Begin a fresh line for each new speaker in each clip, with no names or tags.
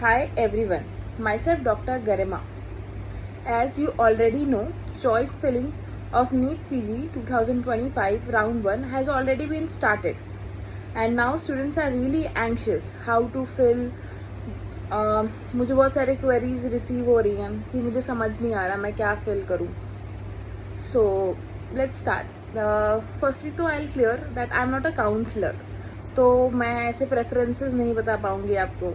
Hi everyone, myself Dr. Garima. As you already know, choice filling of NEET PG 2025 round 1 has already been started, and now students are really anxious how to fill. मुझे बहुत सारे queries receive हो रही हैं कि मुझे समझ नहीं आ रहा मैं क्या फिल करूँ. So let's start. फर्स्टली तो I will clear that I am not a counsellor, तो मैं ऐसे प्रेफरेंसेस नहीं बता पाऊंगी आपको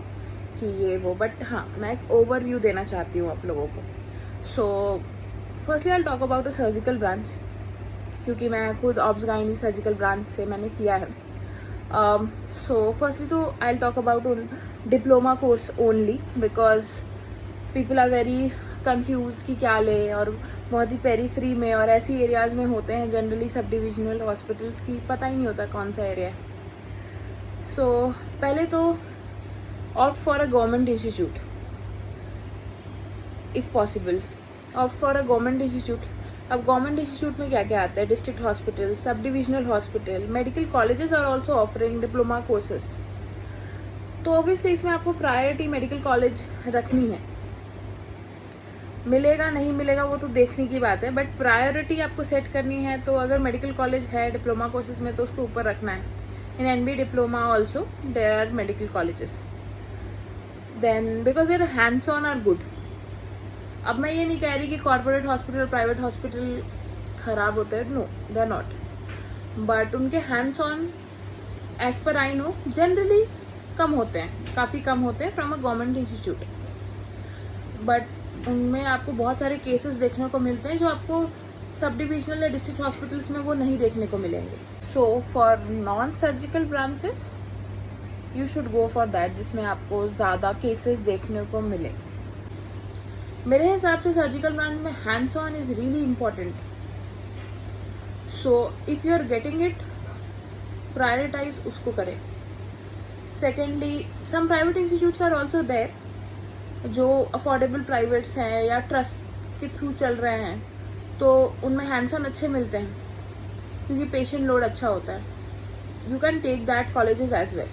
कि ये वो, बट हाँ मैं एक ओवरव्यू देना चाहती हूँ आप लोगों को. So firstly I talk about a surgical branch, क्योंकि मैं खुद ऑब्स गाइनी सर्जिकल ब्रांच से मैंने किया है. सो फर्स्टली तो I talk about diploma course only because people are very confuse कि क्या ले, और बहुत ही पेरीफ्री में और ऐसी एरियाज में होते हैं जनरली सब डिविजनल हॉस्पिटल्स की पता ही नहीं होता कौन सा एरिया है. सो पहले तो opt for a government institute if possible. Opt for a government institute. अब गवर्नमेंट इंस्टीट्यूट में क्या क्या आता है? डिस्ट्रिक्ट हॉस्पिटल, सब divisional hospital, medical colleges are also offering diploma courses. तो ऑब्वियसली इसमें आपको प्रायोरिटी मेडिकल कॉलेज रखनी है. मिलेगा नहीं मिलेगा वो तो देखने की बात है, बट प्रायोरिटी आपको सेट करनी है. तो अगर मेडिकल कॉलेज है डिप्लोमा कोर्सेज में तो उसको ऊपर रखना है. In NB diploma also there are medical colleges. Then because their hands on are good. अब मैं ये नहीं कह रही कि कॉर्पोरेट हॉस्पिटल प्राइवेट हॉस्पिटल खराब होते हैं, no they are not, but उनके हैंड्स ऑन एज पर आई नो जनरली कम होते हैं, काफ़ी कम होते हैं from a government institute. But उनमें आपको बहुत सारे केसेस देखने को मिलते हैं जो आपको सब डिविजनल या डिस्ट्रिक्ट हॉस्पिटल्स में वो नहीं देखने को मिलेंगे. So for non surgical branches you should go for that, जिसमें आपको ज़्यादा केसेस देखने को मिले. मेरे हिसाब से सर्जिकल ब्रांच में hands on is really important. So if you are getting it, prioritize उसको करें. Secondly, some private institutes are also there जो अफोर्डेबल प्राइवेट्स हैं या ट्रस्ट के थ्रू चल रहे हैं, तो उनमें हैंड्स ऑन अच्छे मिलते हैं क्योंकि पेशेंट लोड अच्छा होता है. You can take that colleges as well,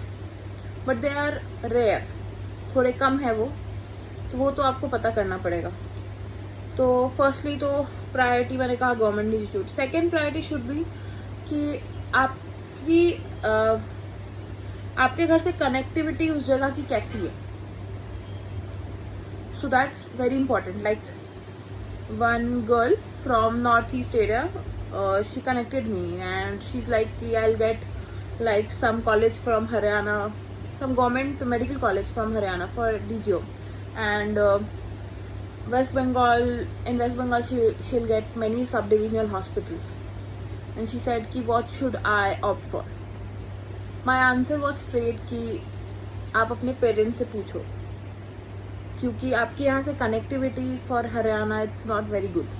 but they are rare, थोड़े कम है वो, तो वो तो आपको पता करना पड़ेगा. तो फर्स्टली तो प्रायोरिटी मैंने कहा government institute. Second priority should be कि आपके घर से कनेक्टिविटी उस जगह की कैसी है. So that's very important. Like one girl from north east area, she connected me and she is like कि I will get like some college from Haryana, some government medical college from Haryana for DGO, and West Bengal, in West Bengal she'll get many sub-divisional hospitals, and she said ki what should I opt for. My answer was straight कि आप अपने parents से पूछो, क्योंकि आपके यहाँ से connectivity for Haryana it's not very good.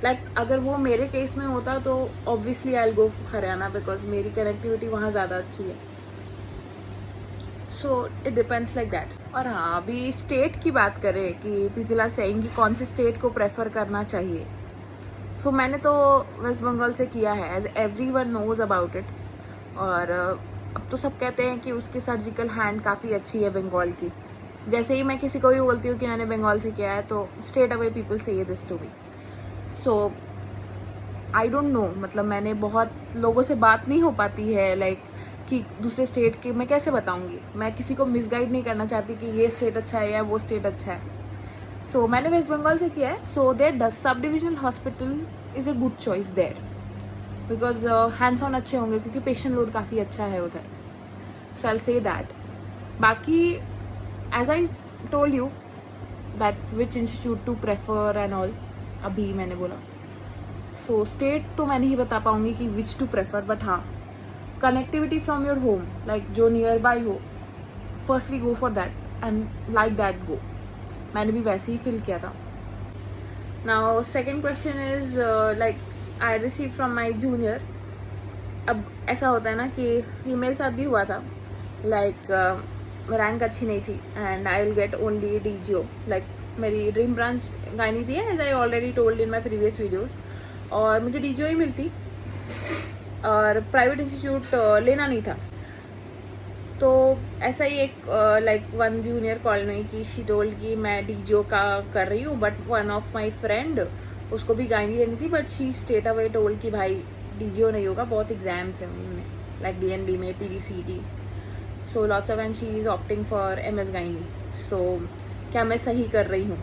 Like अगर वो मेरे केस में होता तो obviously I will go Haryana because मेरी कनेक्टिविटी वहाँ ज़्यादा अच्छी है. So it depends like that. और हाँ, अभी स्टेट की बात करें कि पीपल आर सेइंग कि कौन से स्टेट को प्रेफर करना चाहिए, तो मैंने तो वेस्ट बंगाल से किया है as everyone knows about it. और अब तो सब कहते हैं कि उसकी सर्जिकल हैंड काफ़ी अच्छी है बंगाल की. जैसे ही मैं किसी को भी बोलती हूँ कि मैंने बंगाल से किया है तो स्ट्रेट अवे पीपल से this to me. So I don't know, मतलब मैंने बहुत लोगों से बात नहीं हो पाती है लाइक कि दूसरे स्टेट के मैं कैसे बताऊंगी. मैं किसी को मिसगाइड नहीं करना चाहती कि ये स्टेट अच्छा है या वो स्टेट अच्छा है. सो मैंने वेस्ट बंगाल से किया है. So there sub divisional hospital is a good choice there because hands on अच्छे होंगे क्योंकि पेशेंट लोड काफ़ी अच्छा है उधर. सो आई से दैट. बाकी as I told you that which institute to prefer and all, अभी मैंने बोला. सो स्टेट तो मैं नहीं बता पाऊंगी कि विच टू प्रेफर, बट हाँ connectivity from your home, like जो नियर बाय हो, firstly go for that and like that go. मैंने भी वैसे ही फिल किया था. Now second question is like I receive from my junior. अब ऐसा होता है ना कि ये मेरे साथ भी हुआ था, लाइक रैंक अच्छी नहीं थी and I will get only DGO. Like मेरी ड्रीम ब्रांच गायनी थी as I already told in my previous videos, और मुझे DGO ही मिलती और प्राइवेट इंस्टीट्यूट लेना नहीं था. तो ऐसा ही एक लाइक वन जूनियर कॉल में कि शी टोल्ड कि मैं डीजीओ का कर रही हूँ, but one of my friend उसको भी गायनी लेनी थी, but she straight away told कि भाई डीजीओ नहीं होगा, बहुत एग्जाम्स हैं उनमें लाइक डीएनबी में, PDCT, so lots of, and she is opting for MS gynae. सो क्या मैं सही कर रही हूँ?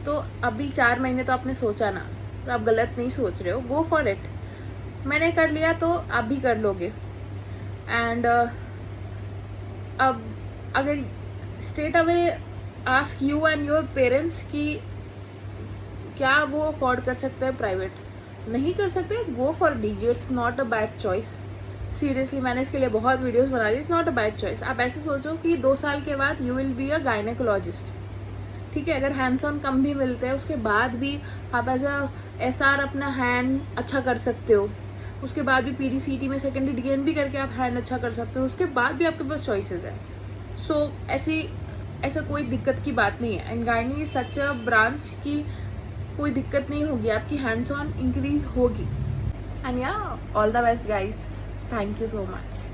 तो अभी 4 महीने तो आपने सोचा ना, तो आप गलत नहीं सोच रहे हो, गो फॉर इट. मैंने कर लिया तो आप भी कर लोगे. एंड अब अगर straight away ask you and your parents कि क्या वो अफोर्ड कर सकते हैं प्राइवेट, नहीं कर सकते, go for DGO. It's not a bad choice. Seriously मैंने इसके लिए बहुत वीडियोस बना दी. It's not a bad choice. आप ऐसे सोचो कि 2 साल के बाद you will be a gynaecologist. ठीक है, अगर हैंड्स ऑन कम भी मिलते हैं उसके बाद भी आप एज अ एसआर अपना हैंड अच्छा कर सकते हो. उसके बाद भी पीडीसीटी में सेकेंडरी डीएन भी करके आप हैंड अच्छा कर सकते हो. उसके बाद भी आपके पास चॉइसेस है. सो ऐसा कोई दिक्कत की बात नहीं है. And gynae is such a branch की कोई दिक्कत नहीं होगी, आपकी हैंड्स ऑन इंक्रीज होगी. एंड या all the best guys. Thank you so much.